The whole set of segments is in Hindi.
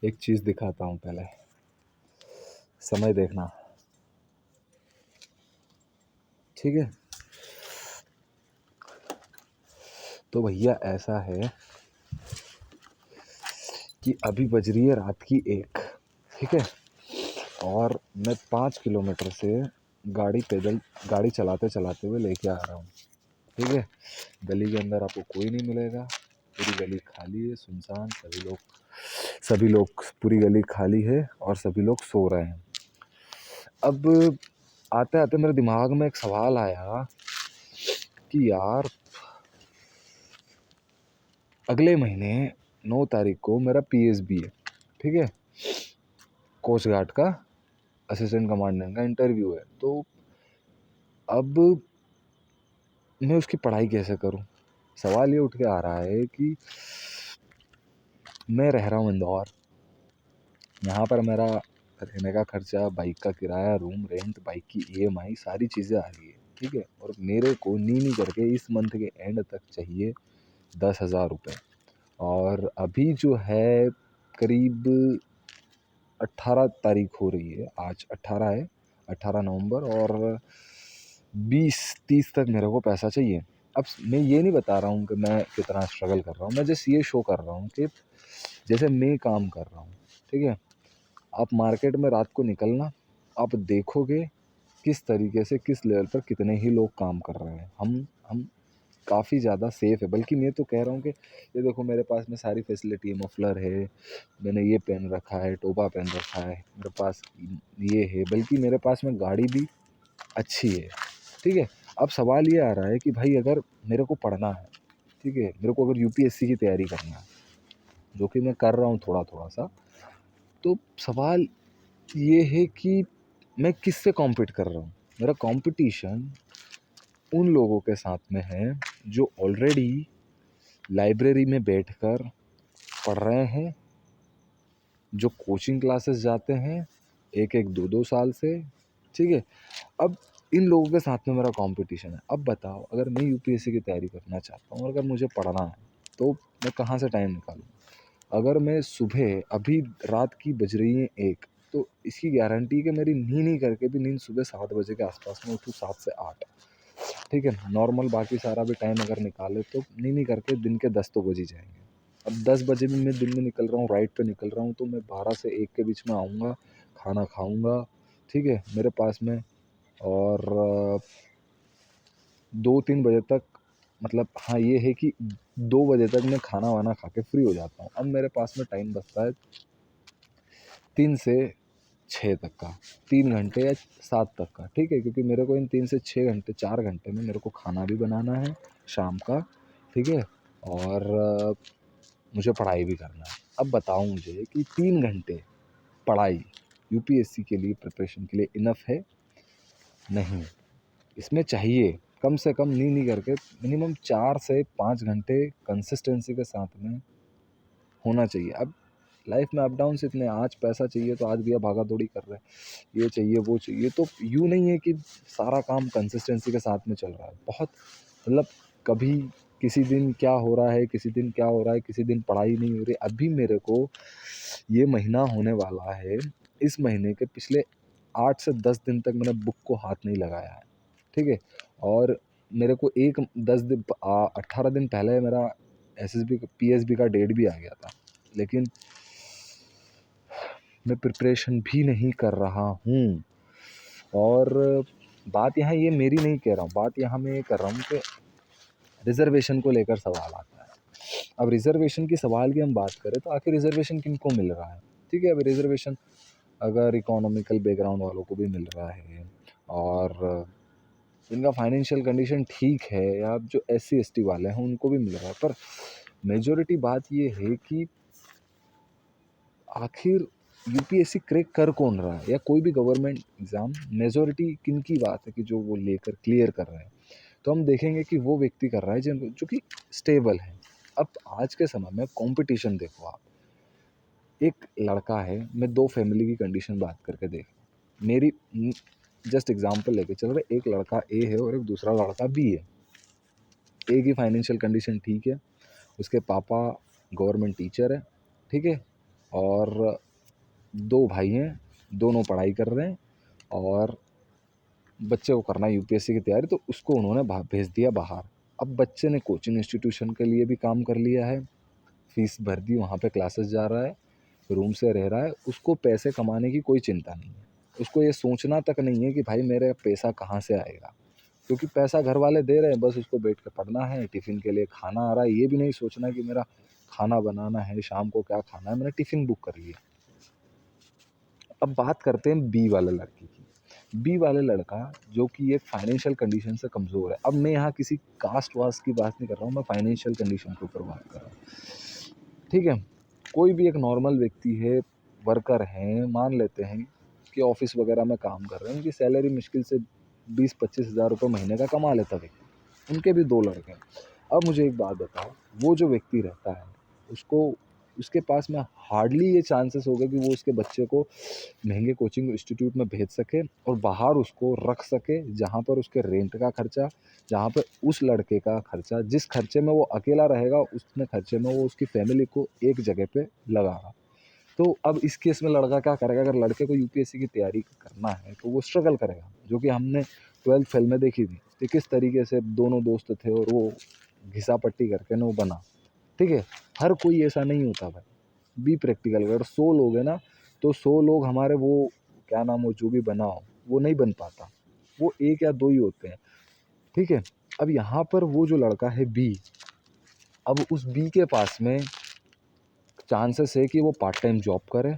एक चीज़ दिखाता हूँ पहले, समय देखना, ठीक है। तो भैया ऐसा है कि अभी बज रही है रात की 1, ठीक है। और मैं 5 किलोमीटर से गाड़ी चलाते चलाते हुए लेके आ रहा हूँ, ठीक है। गली के अंदर आपको कोई नहीं मिलेगा, पूरी गली खाली है, सुनसान, सभी लोग पूरी गली खाली है और सभी लोग सो रहे हैं। अब आते आते मेरे दिमाग में एक सवाल आया कि यार अगले महीने 9 तारीख को मेरा पीएसबी है, ठीक है, कोस्ट गार्ड का असिस्टेंट कमांडेंट का इंटरव्यू है। तो अब मैं उसकी पढ़ाई कैसे करूं? सवाल ये उठ के आ रहा है कि मैं रह रहा हूँ इंदौर, यहाँ पर मेरा रहने का खर्चा, बाइक का किराया, रूम रेंट, बाइक की ईएमआई, सारी चीज़ें आ रही है, ठीक है। और मेरे को नी करके इस मंथ के एंड तक चाहिए 10,000 रुपये। और अभी जो है करीब 18 तारीख हो रही है, आज 18 है, 18 नवंबर, और 20-30 तक मेरे को पैसा चाहिए। अब मैं ये नहीं बता रहा हूँ कि मैं कितना स्ट्रगल कर रहा हूँ, मैं जस्ट ये शो कर रहा हूँ कि जैसे मैं काम कर रहा हूँ, ठीक है। आप मार्केट में रात को निकलना, आप देखोगे किस तरीके से किस लेवल पर कितने ही लोग काम कर रहे हैं। हम काफ़ी ज़्यादा सेफ़ है, बल्कि मैं तो कह रहा हूँ कि ये देखो मेरे पास में सारी फैसिलिटी है, मफलर है, मैंने ये पहन रखा है, टोपा पहन रखा है, मेरे पास ये है, बल्कि मेरे पास में गाड़ी भी अच्छी है, ठीक है। अब सवाल ये आ रहा है कि भाई अगर मेरे को पढ़ना है, ठीक है, मेरे को अगर यूपीएससी की तैयारी करना है, जो कि मैं कर रहा हूँ थोड़ा थोड़ा सा, तो सवाल ये है कि मैं किससे कॉम्पीट कर रहा हूँ? मेरा कंपटीशन उन लोगों के साथ में है जो ऑलरेडी लाइब्रेरी में बैठकर पढ़ रहे हैं, जो कोचिंग क्लासेस जाते हैं 1-1, 2-2 साल से, ठीक है। अब इन लोगों के साथ में मेरा कंपटीशन है। अब बताओ, अगर मैं यूपीएससी की तैयारी करना चाहता हूँ और अगर मुझे पढ़ना है, तो मैं कहाँ से टाइम निकालूँ? अगर मैं सुबह, अभी रात की बज रही है 1, तो इसकी गारंटी है कि मेरी नींद करके भी नींद सुबह 7 बजे के आसपास में उठूँ, 7 से 8, ठीक है। नॉर्मल बाकी सारा भी टाइम अगर निकाले तो नींद करके दिन के 10 तो बज ही जाएंगे। अब 10 बजे भी मैं दिन में निकल रहा हूँ, राइड पे निकल रहा हूँ, तो मैं 12 से 1 के बीच में आऊँगा, खाना खाऊँगा, ठीक है, मेरे पास में। और 2-3 बजे तक, मतलब हाँ ये है कि 2 बजे तक मैं खाना वाना खा के फ्री हो जाता हूँ। अब मेरे पास में टाइम बचता है 3 से 6 तक का, 3 घंटे या 7 तक का, ठीक है, क्योंकि मेरे को इन 3 से 6 घंटे, 4 घंटे में मेरे को खाना भी बनाना है शाम का, ठीक है, और मुझे पढ़ाई भी करना है। अब बताओ मुझे कि 3 घंटे पढ़ाई यूपीएससी के लिए प्रिपरेशन के लिए इनफ है? नहीं, इसमें चाहिए कम से कम नहीं करके मिनिमम 4 से 5 घंटे कंसिस्टेंसी के साथ में होना चाहिए। अब लाइफ में अप डाउन से इतने, आज पैसा चाहिए तो आज भैया भागा दौड़ी कर रहे हैं, ये चाहिए वो चाहिए, तो यूँ नहीं है कि सारा काम कंसिस्टेंसी के साथ में चल रहा है। बहुत, मतलब कभी किसी दिन क्या हो रहा है, किसी दिन क्या हो रहा है, किसी दिन पढ़ाई नहीं हो रही। अभी मेरे को ये महीना होने वाला है, इस महीने के पिछले 8 से 10 दिन तक मैंने बुक को हाथ नहीं लगाया है, ठीक है। और मेरे को 18 दिन पहले मेरा एसएसबी पीएसबी का डेट भी आ गया था, लेकिन मैं प्रिपरेशन भी नहीं कर रहा हूँ। और बात यहाँ ये मेरी नहीं कह रहा हूँ, बात यहाँ मैं ये कर रहा हूँ कि रिज़र्वेशन को लेकर सवाल आता है। अब रिज़र्वेशन की सवाल की हम बात करें तो आखिर रिज़र्वेशन किनको मिल रहा है, ठीक है। अब रिज़र्वेशन अगर इकोनॉमिकल बैकग्राउंड वालों को भी मिल रहा है, और जिनका फाइनेंशियल कंडीशन ठीक है, या जो एससी एसटी वाले हैं उनको भी मिल रहा है, पर मेजॉरिटी बात ये है कि आखिर यूपीएससी क्रैक कर कौन रहा है, या कोई भी गवर्नमेंट एग्ज़ाम, मेजॉरिटी किन की बात है कि जो वो लेकर क्लियर कर रहे हैं? तो हम देखेंगे कि वो व्यक्ति कर रहा है जो कि स्टेबल है। अब आज के समय में कंपटीशन देखो आप, एक लड़का है, मैं 2 फैमिली की कंडीशन बात करके देख, मेरी जस्ट एग्जांपल लेके चल रहे, एक लड़का ए है और एक दूसरा लड़का बी है। ए की फाइनेंशियल कंडीशन ठीक है, उसके पापा गवर्नमेंट टीचर है, ठीक है, और 2 भाई हैं, दोनों पढ़ाई कर रहे हैं और बच्चे को करना है यूपीएससी की तैयारी, तो उसको उन्होंने भेज दिया बाहर। अब बच्चे ने कोचिंग इंस्टीट्यूशन के लिए भी काम कर लिया है, फीस भर दी, वहाँ पे क्लासेस जा रहा है, रूम से रह रहा है, उसको पैसे कमाने की कोई चिंता नहीं है। उसको ये सोचना तक नहीं है कि भाई मेरा पैसा कहाँ से आएगा, क्योंकि पैसा घर वाले दे रहे हैं, बस उसको बैठ के पढ़ना है, टिफ़िन के लिए खाना आ रहा है, ये भी नहीं सोचना कि मेरा खाना बनाना है, शाम को क्या खाना है, मैंने टिफ़िन बुक कर लिया। अब बात करते हैं बी वाले लड़के की। बी वाले लड़का जो कि एक फाइनेंशियल कंडीशन से कमज़ोर है। अब मैं यहाँ किसी कास्ट वास्ट की बात नहीं कर रहा हूँ, मैं फाइनेंशियल कंडीशन के ऊपर बात कर रहा हूँ, ठीक है। कोई भी एक नॉर्मल व्यक्ति है, वर्कर हैं, मान लेते हैं कि ऑफिस वगैरह में काम कर रहे हैं, उनकी सैलरी मुश्किल से 20-25 हज़ार रुपये महीने का कमा लेता व्यक्ति, उनके भी 2 लड़के हैं। अब मुझे एक बात बताओ, वो जो व्यक्ति रहता है उसको, उसके पास में हार्डली ये चांसेस होगा कि वो उसके बच्चे को महंगे कोचिंग इंस्टीट्यूट में भेज सके और बाहर उसको रख सके, जहाँ पर उसके रेंट का खर्चा, जहाँ पे उस लड़के का खर्चा, जिस खर्चे में वो अकेला रहेगा उतने खर्चे में वो उसकी फैमिली को एक जगह पे लगागा। तो अब इस केस में लड़का क्या करेगा, अगर लड़के को यूपीएससी की तैयारी करना है तो वो स्ट्रगल करेगा, जो कि हमने 12th फेल में देखी थी कि किस तरीके से दोनों दोस्त थे और वो घिसा पट्टी करके ना वो बना, ठीक है। हर कोई ऐसा नहीं होता भाई, बी प्रैक्टिकल। अगर 100 लोग हैं ना, तो 100 लोग हमारे वो क्या नाम हो जो भी बना हो वो नहीं बन पाता, वो 1 या 2 ही होते हैं, ठीक है। अब यहाँ पर वो जो लड़का है बी, अब उस बी के पास में चांसेस है कि वो पार्ट टाइम जॉब करे,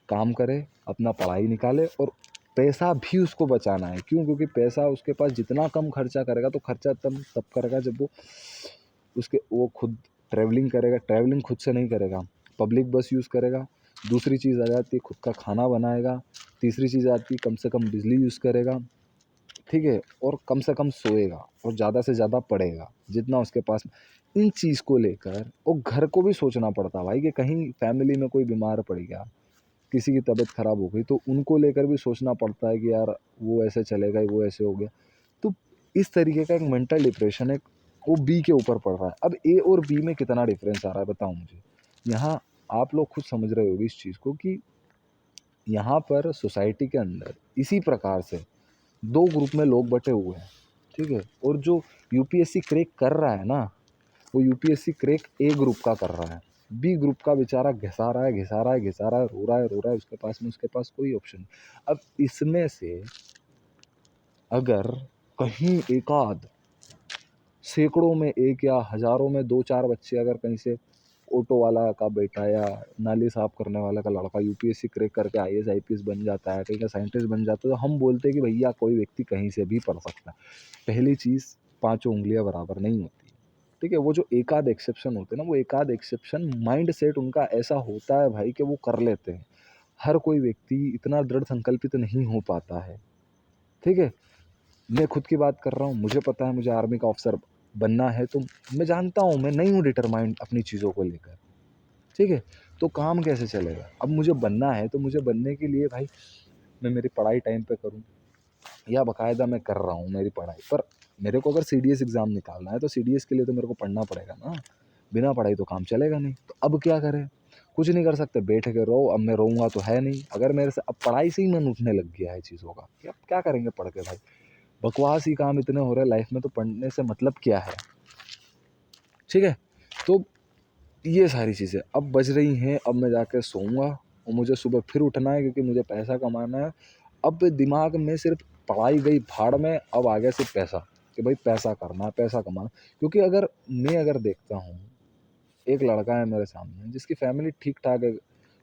काम करे, अपना पढ़ाई निकाले और पैसा भी उसको बचाना है। क्यों? क्योंकि पैसा उसके पास जितना कम खर्चा करेगा तो खर्चा तब करेगा जब वो खुद ट्रैवलिंग करेगा। ट्रैवलिंग खुद से नहीं करेगा, पब्लिक बस यूज़ करेगा। दूसरी चीज़ आ जाती है खुद का खाना बनाएगा। तीसरी चीज़ आती है कम से कम बिजली यूज़ करेगा, ठीक है। और कम से कम सोएगा और ज़्यादा से ज़्यादा पढ़ेगा जितना उसके पास। इन चीज़ को लेकर और घर को भी सोचना पड़ता है भाई कि कहीं फैमिली में कोई बीमार पड़ गया, किसी की तबीयत ख़राब हो गई, तो उनको लेकर भी सोचना पड़ता है कि यार वो ऐसे चलेगा, वो ऐसे हो गया। तो इस तरीके का एक मेंटल डिप्रेशन है, वो बी के ऊपर पड़ रहा है। अब ए और बी में कितना डिफरेंस आ रहा है बताओ मुझे। यहाँ आप लोग खुद समझ रहे होगे इस चीज़ को कि यहाँ पर सोसाइटी के अंदर इसी प्रकार से 2 ग्रुप में लोग बँटे हुए हैं, ठीक है। और जो यूपीएससी क्रैक कर रहा है ना, वो यूपीएससी क्रैक ए ग्रुप का कर रहा है। बी ग्रुप का बेचारा घिसा रहा है, घिसा रहा है, घिसा रहा है, रो रहा है, उसके पास कोई ऑप्शन नहीं। अब इसमें से अगर कहीं एकाध, सैकड़ों में एक या हज़ारों में 2-4 बच्चे अगर कहीं से ऑटो वाला का बेटा या नाली साफ करने वाला का लड़का यूपीएससी क्रैक करके आईएएस आईपीएस बन जाता है, कहीं का साइंटिस्ट बन जाता है, तो हम बोलते हैं कि भैया कोई व्यक्ति कहीं से भी पढ़ सकता है। पहली चीज़, पाँचों उँगलियाँ बराबर नहीं होती, ठीक है। वो जो एकाध एक्सेप्शन होते हैं ना, वो एकाध एक्सेप्शन माइंड सेट उनका ऐसा होता है भाई कि वो कर लेते हैं। हर कोई व्यक्ति इतना दृढ़ संकल्पित नहीं हो पाता है, ठीक है। मैं खुद की बात कर रहा हूँ, मुझे पता है मुझे आर्मी का ऑफिसर बनना है, तो मैं जानता हूँ मैं नहीं हूँ डिटरमाइंड अपनी चीज़ों को लेकर, ठीक है। तो काम कैसे चलेगा? अब मुझे बनना है तो मुझे बनने के लिए भाई मैं मेरी पढ़ाई टाइम पे करूँ, या बाकायदा मैं कर रहा हूँ मेरी पढ़ाई, पर मेरे को अगर सीडीएस एग्ज़ाम निकालना है तो सीडीएस के लिए तो मेरे को पढ़ना पड़ेगा ना, बिना पढ़ाई तो काम चलेगा नहीं। तो अब क्या करें? कुछ नहीं कर सकते, बैठ के रो। अब मैं रोऊँगा तो है नहीं, अगर मेरे से अब पढ़ाई से ही मन उठने लग गया है चीज़ों का कि अब क्या करेंगे पढ़ के भाई, बकवास ही काम इतने हो रहे हैं लाइफ में, तो पढ़ने से मतलब क्या है, ठीक है। तो ये सारी चीज़ें अब बज रही हैं, अब मैं जाके सोऊंगा और मुझे सुबह फिर उठना है क्योंकि मुझे पैसा कमाना है। अब दिमाग में सिर्फ पढ़ाई गई भाड़ में, अब आ गया सिर्फ पैसा, कि भाई पैसा करना है, पैसा कमाना। क्योंकि अगर देखता हूँ, एक लड़का है मेरे सामने जिसकी फैमिली ठीक ठाक है,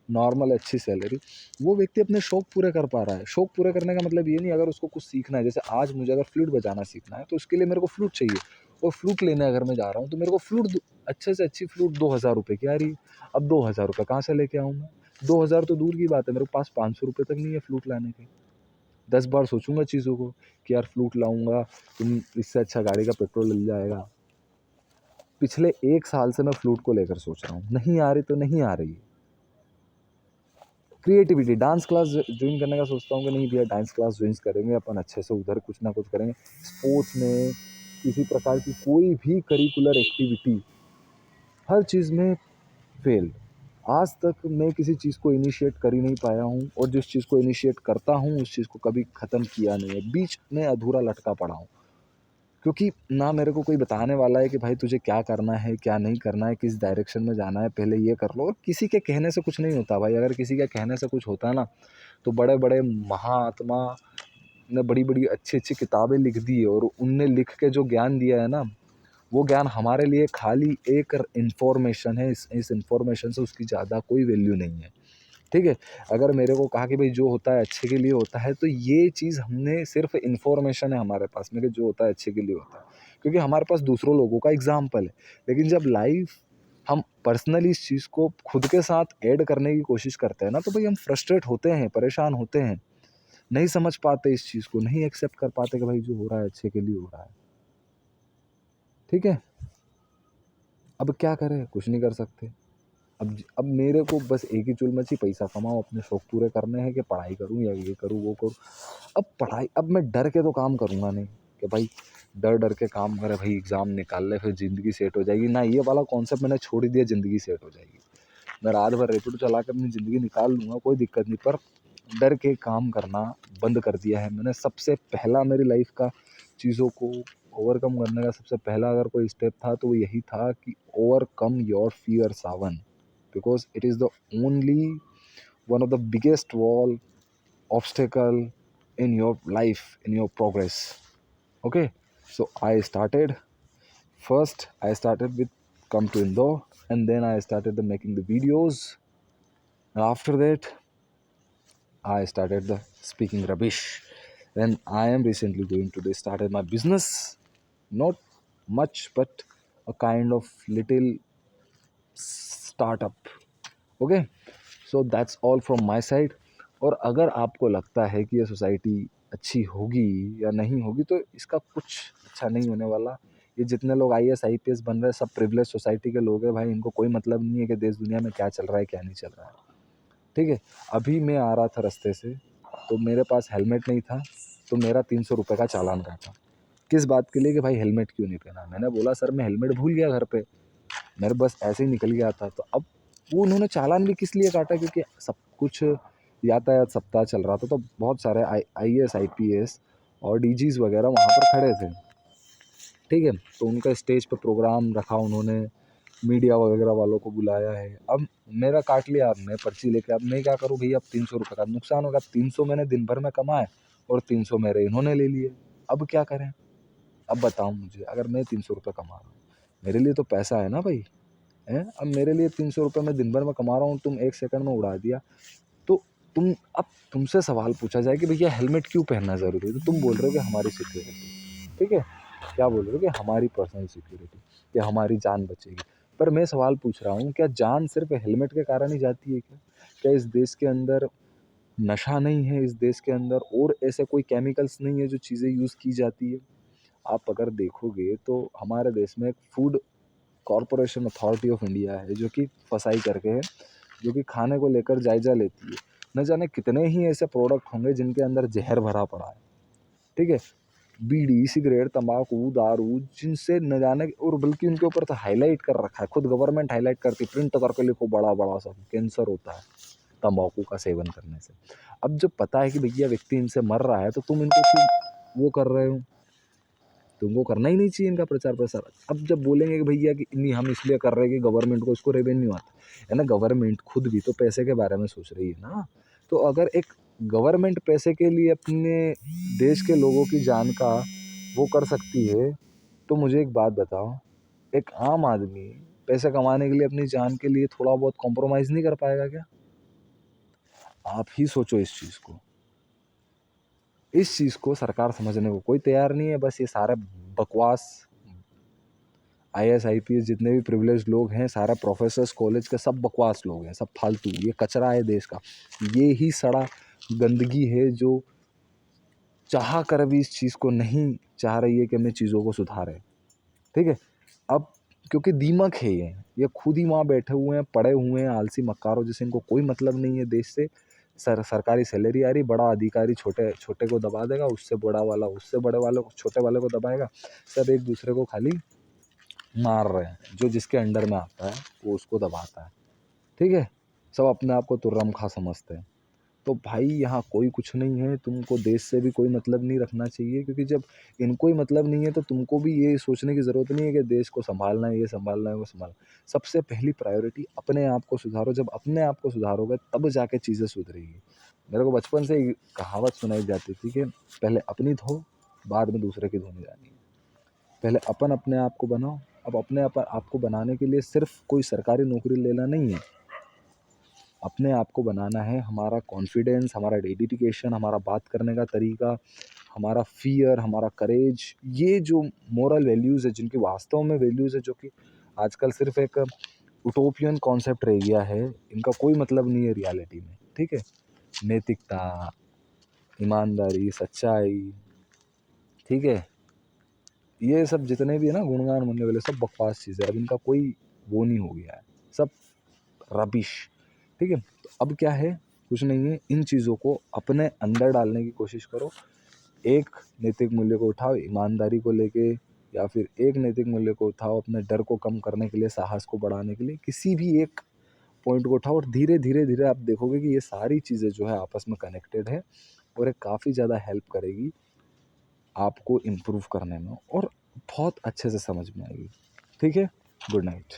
नॉर्मल अच्छी सैलरी, वो व्यक्ति अपने शौक पूरे कर पा रहा है। शौक पूरे करने का मतलब ये नहीं, अगर उसको कुछ सीखना है, जैसे आज मुझे अगर फ्लूट बजाना सीखना है तो उसके लिए मेरे को फ्लूट चाहिए, और फ्लूट लेने अगर मैं जा रहा हूँ तो मेरे को अच्छे से अच्छी फ्लूट 2,000 रुपये की आ रही है। अब 2,000 रुपये कहाँ से लेके आऊँ मैं? 2,000 तो दूर की बात है, मेरे पास 500 रुपये तक नहीं है फ्लूट लाने के। 10 बार सोचूंगा चीज़ों को कि यार फ्लूट लाऊंगा, तुम इससे अच्छा गाड़ी का पेट्रोल मिल जाएगा। पिछले 1 साल से मैं फ्लूट को लेकर सोच रहा हूँ, नहीं आ रही तो नहीं आ रही। क्रिएटिविटी, डांस क्लास ज्वाइन करने का सोचता हूँ कि नहीं भैया डांस क्लास ज्वाइन करेंगे अपन, अच्छे से उधर कुछ ना कुछ करेंगे। स्पोर्ट्स में किसी प्रकार की कोई भी करिकुलर एक्टिविटी, हर चीज़ में फेल, आज तक मैं किसी चीज़ को इनिशिएट कर ही नहीं पाया हूँ, और जिस चीज़ को इनिशिएट करता हूँ उस चीज़ को कभी ख़त्म किया नहीं है, बीच में अधूरा लटका पड़ा हूँ। क्योंकि ना मेरे को कोई बताने वाला है कि भाई तुझे क्या करना है, क्या नहीं करना है, किस डायरेक्शन में जाना है, पहले ये कर लो। और किसी के कहने से कुछ नहीं होता भाई। अगर किसी के कहने से कुछ होता ना, तो बड़े-बड़े महात्मा ने बड़ी-बड़ी अच्छी-अच्छी किताबें लिख दी है, और उनने लिख के जो ज्ञान दिया है ना, वो ज्ञान हमारे लिए खाली एक इन्फॉर्मेशन है। इस इन्फॉर्मेशन से उसकी ज़्यादा कोई वैल्यू नहीं है, ठीक है? अगर मेरे को कहा कि भाई जो होता है अच्छे के लिए होता है, तो ये चीज़ हमने सिर्फ़ इन्फॉर्मेशन है हमारे पास में कि जो होता है अच्छे के लिए होता है। क्योंकि हमारे पास दूसरों लोगों का एग्ज़ाम्पल है। लेकिन जब लाइव हम पर्सनली इस चीज़ को खुद के साथ ऐड करने की कोशिश करते हैं ना, तो भाई हम फ्रस्ट्रेट होते हैं, परेशान होते हैं। नहीं समझ पाते इस चीज़ को, नहीं एक्सेप्ट कर पाते कि भाई जो हो रहा है अच्छे के लिए हो रहा है। ठीक है? अब क्या करें? कुछ नहीं कर सकते। अब मेरे को बस एक ही चुल-मची, पैसा कमाओ, अपने शौक पूरे करने हैं कि पढ़ाई करूँ या ये करूँ, वो करूँ। अब मैं डर के तो काम करूँगा नहीं कि भाई डर-डर के काम करे, भाई एग्ज़ाम निकाल ले फिर ज़िंदगी सेट हो जाएगी। ना, ये वाला कॉन्सेप्ट मैंने छोड़ ही दिया, ज़िंदगी सेट हो जाएगी। मैं रात भर रैपिडो चला के अपनी ज़िंदगी निकाल लूँगा, कोई दिक्कत नहीं। पर डर के काम करना बंद कर दिया है मैंने। सबसे पहला मेरी लाइफ़ का चीज़ों को ओवरकम करने का सबसे पहला अगर कोई स्टेप था, तो वो यही था कि overcome your fear, Sawan. Because it is the only one of the biggest wall obstacle in your life, in your progress. Okay, so I started with come to Indore, and then I started making the videos, and after that I started the speaking rubbish. And I am recently going to started my business, not much but a kind of little startup. Okay, so that's all from my side. और अगर आपको लगता है कि ये सोसाइटी अच्छी होगी या नहीं होगी, तो इसका कुछ अच्छा नहीं होने वाला। ये जितने लोग आईएएस आईपीएस बन रहे हैं, सब प्रिविलेज सोसाइटी के लोग हैं भाई। इनको कोई मतलब नहीं है कि देश दुनिया में क्या चल रहा है, क्या नहीं चल रहा है। ठीक है? अभी मैं आ रहा था रास्ते से, तो मेरे पास हेलमेट नहीं था, तो मेरा 300 रुपये का चालान काटा। किस बात के लिए? कि भाई हेलमेट क्यों नहीं पहना। मैंने बोला सर मैं हेलमेट भूल गया घर पे, मेरे बस ऐसे ही निकल गया था। तो अब वो उन्होंने चालान भी किस लिए काटा? क्योंकि सब कुछ यातायात सप्ताह चल रहा था, तो बहुत सारे आईएएस आईपीएस और डीजीज वगैरह वहाँ पर खड़े थे। ठीक है? तो उनका स्टेज पे प्रोग्राम रखा उन्होंने, मीडिया वगैरह वालों को बुलाया है। अब मेरा काट लिया, अब मैं पर्ची लेके, अब मैं क्या करूँ भैया? अब 300 रुपये का नुकसान होगा। 300 मैंने दिन भर में कमाए और 300 मेरे इन्होंने ले लिए। अब क्या करें? अब बताओ मुझे, अगर मैं 300 रुपये कमा रहा हूँ, मेरे लिए तो पैसा है ना भाई, हैं? अब मेरे लिए 300 रुपये मैं दिन भर में कमा रहा हूँ, तुम 1 सेकंड में उड़ा दिया। तो अब तुमसे सवाल पूछा जाए कि भैया हेलमेट क्यों पहनना ज़रूरी है? तो तुम बोल रहे हो कि हमारी सिक्योरिटी। ठीक है? क्या बोल रहे हो? कि हमारी पर्सनल सिक्योरिटी, कि हमारी जान बचेगी। पर मैं सवाल पूछ रहा हूँ, क्या जान सिर्फ़ हेलमेट के कारण ही जाती है क्या? क्या इस देश के अंदर नशा नहीं है? इस देश के अंदर और ऐसे कोई केमिकल्स नहीं है जो चीज़ें यूज़ की जाती है? आप अगर देखोगे तो हमारे देश में एक food corporation authority of India है, जो कि फसाई करके है, जो कि खाने को लेकर जायज़ा लेती है। न जाने कितने ही ऐसे प्रोडक्ट होंगे जिनके अंदर ज़हर भरा पड़ा है। ठीक है? बीड़ी, सिगरेट, तम्बाकू, दारू, जिनसे न जाने, और बल्कि उनके ऊपर तो हाइलाइट कर रखा है, खुद गवर्नमेंट हाइलाइट करती है, प्रिंट करके लिखो बड़ा-बड़ा सा, कैंसर होता है तम्बाकू का सेवन करने से। अब जब पता है कि भैया व्यक्ति इनसे मर रहा है, तो तुम इनको क्यों वो कर रहे हो? तुमको करना ही नहीं चाहिए इनका प्रचार प्रसार। अब जब बोलेंगे कि भैया कि नहीं हम इसलिए कर रहे हैं कि गवर्नमेंट को इसको रेवेन्यू आता है ना, गवर्नमेंट खुद भी तो पैसे के बारे में सोच रही है ना। तो अगर एक गवर्नमेंट पैसे के लिए अपने देश के लोगों की जान का वो कर सकती है, तो मुझे एक बात बताओ, एक आम आदमी पैसे कमाने के लिए अपनी जान के लिए थोड़ा बहुत कॉम्प्रोमाइज़ नहीं कर पाएगा क्या? आप ही सोचो इस चीज़ को। इस चीज़ को सरकार समझने को कोई तैयार नहीं है। बस ये सारा बकवास, आईएएस आईपीएस जितने भी प्रिविलेज्ड लोग हैं, सारा प्रोफेसर्स कॉलेज के सब बकवास लोग हैं, सब फालतू। ये कचरा है देश का। ये ही सड़ा गंदगी है जो चाह कर भी इस चीज़ को नहीं चाह रही है कि हमें चीज़ों को सुधारें। ठीक है? अब क्योंकि दीमक है ये खुद ही वहाँ बैठे हुए हैं, पड़े हुए हैं, आलसी मक्कारों जैसे। इनको कोई मतलब नहीं है देश से। सरकारी सैलरी आ रही, बड़ा अधिकारी छोटे छोटे को दबा देगा, उससे बड़ा वाला उससे बड़े वाले को, छोटे वाले को दबाएगा। सब एक दूसरे को खाली मार रहे हैं। जो जिसके अंडर में आता है वो उसको दबाता है। ठीक है? सब अपने आप को तुर्रम खा समझते हैं। तो भाई यहाँ कोई कुछ नहीं है, तुमको देश से भी कोई मतलब नहीं रखना चाहिए, क्योंकि जब इनको ही मतलब नहीं है तो तुमको भी ये सोचने की ज़रूरत नहीं है कि देश को सँभालना है, ये सँभालना है, वो सँभालना है। सबसे पहली प्रायोरिटी अपने आप को सुधारो, जब अपने आप को सुधारोगे तब जाके चीज़ें सुधरेगी। मेरे को बचपन से ही कहावत सुनाई जाती थी कि पहले अपनी धो, बाद में दूसरे की धोनी जानी है। पहले अपन अपने आप को बनाओ। अब अपने आप को बनाने के लिए सिर्फ़ कोई सरकारी नौकरी लेना नहीं है। अपने आप को बनाना है, हमारा कॉन्फिडेंस, हमारा डेडिकेशन, हमारा बात करने का तरीका, हमारा फ़ियर, हमारा करेज, ये जो मोरल वैल्यूज़ है, जिनकी वास्तव में वैल्यूज़ है, जो कि आजकल सिर्फ़ एक यूटोपियन कॉन्सेप्ट रह गया है, इनका कोई मतलब नहीं है रियलिटी में, ठीक है? नैतिकता, ईमानदारी, सच्चाई, ठीक है? ये सब जितने भी है ना गुणगान बनने वाले, सब बकवास चीज़ें हैं। अब इनका कोई वो नहीं हो गया है, सब रबिश, ठीक है? तो अब क्या है, कुछ नहीं है, इन चीज़ों को अपने अंदर डालने की कोशिश करो। एक नैतिक मूल्य को उठाओ ईमानदारी को लेके, या फिर एक नैतिक मूल्य को उठाओ अपने डर को कम करने के लिए, साहस को बढ़ाने के लिए, किसी भी एक पॉइंट को उठाओ और धीरे धीरे धीरे आप देखोगे कि ये सारी चीज़ें जो है आपस में कनेक्टेड है, और ये काफ़ी ज़्यादा हेल्प करेगी आपको इम्प्रूव करने में, और बहुत अच्छे से समझ में आएगी। ठीक है? Good night.